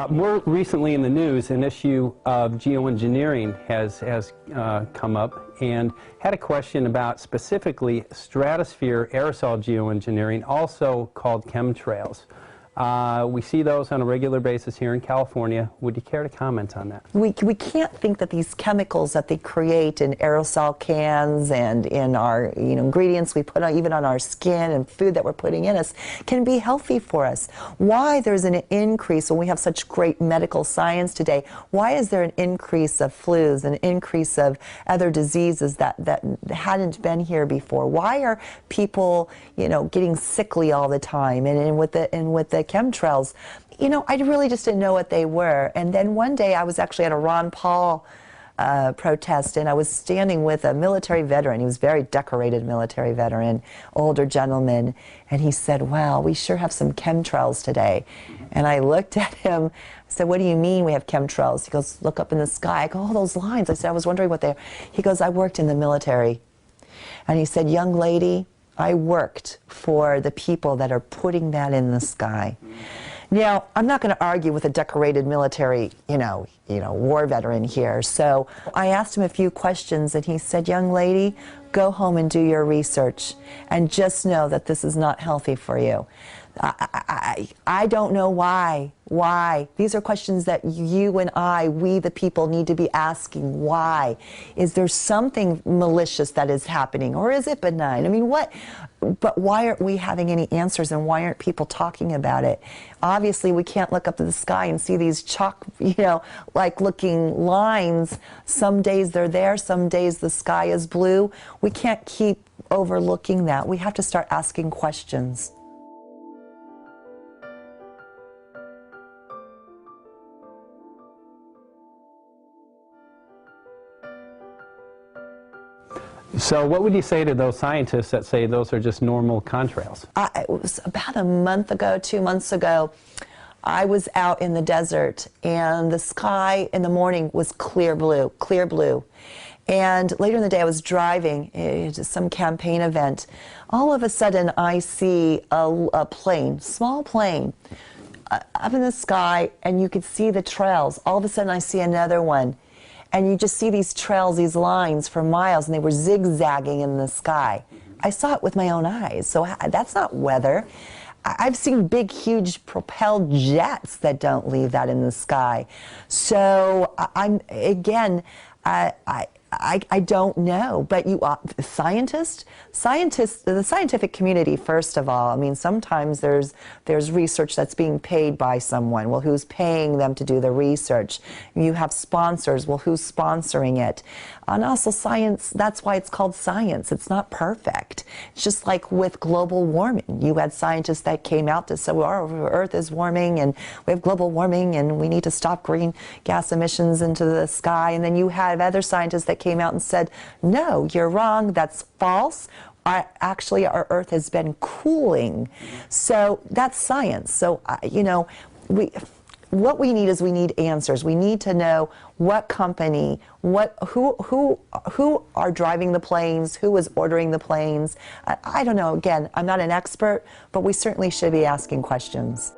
More recently in the news, an issue of geoengineering has come up, and had a question about specifically stratosphere aerosol geoengineering, also called chemtrails. We see those on a regular basis here in California. Would you care to comment on that? We can't think that these chemicals that they create in aerosol cans and in our ingredients we put on, even on our skin and food that we're putting in us, can be healthy for us. Why there's an increase when we have such great medical science today? Why is there an increase of flus, an increase of other diseases that hadn't been here before? Why are people getting sickly all the time? And with the chemtrails, I really just didn't know what they were. And then one day I was actually at a Ron Paul protest, and I was standing with a military veteran. He was a very decorated military veteran, older gentleman, and he said, "Wow, we sure have some chemtrails today." And I looked at him, I said, "What do you mean we have chemtrails?" He goes, "Look up in the sky." I go, "Oh, those lines." I said, "I was wondering what they are." He goes, "I worked in the military." And he said, "Young lady, I worked for the people that are putting that in the sky." Now, I'm not going to argue with a decorated military, war veteran here. So I asked him a few questions, and he said, "Young lady, go home and do your research, and just know that this is not healthy for you." I don't know why. Why? These are questions that you and we the people, need to be asking. Why? Is there something malicious that is happening, or is it benign? I mean, what? But why aren't we having any answers, and why aren't people talking about it? Obviously, we can't look up to the sky and see these chalk, like looking lines. Some days they're there, some days the sky is blue. We can't keep overlooking that. We have to start asking questions. So what would you say to those scientists that say those are just normal contrails? It was about a month ago, 2 months ago, I was out in the desert, and the sky in the morning was clear blue, clear blue. And later in the day, I was driving to some campaign event. All of a sudden, I see a plane, small plane, up in the sky, and you could see the trails. All of a sudden, I see another one. And you just see these trails, these lines for miles, and they were zigzagging in the sky. I saw it with my own eyes, so that's not weather. I've seen big, huge propelled jets that don't leave that in the sky. So I don't know, but the scientific community, first of all, I mean, sometimes there's research that's being paid by someone. Well, who's paying them to do the research? You have sponsors. Well, who's sponsoring it? And also science, that's why it's called science. It's not perfect. It's just like with global warming. You had scientists that came out to say, well, our Earth is warming, and we have global warming, and we need to stop green gas emissions into the sky. And then you had other scientists that came out and said, no, you're wrong, that's false. Actually, our Earth has been cooling. So that's science. So, what we need is we need answers. We need to know what company, who are driving the planes, who is ordering the planes. I don't know. Again, I'm not an expert, but we certainly should be asking questions.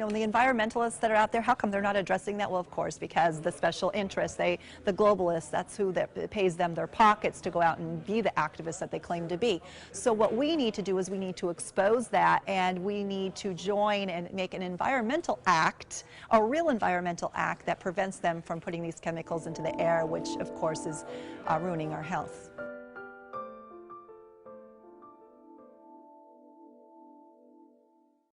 The environmentalists that are out there, how come they're not addressing that? Well, of course, because the special interests, the globalists, that's who pays them their pockets to go out and be the activists that they claim to be. So what we need to do is we need to expose that, and we need to join and make an environmental act, a real environmental act that prevents them from putting these chemicals into the air, which, of course, is ruining our health.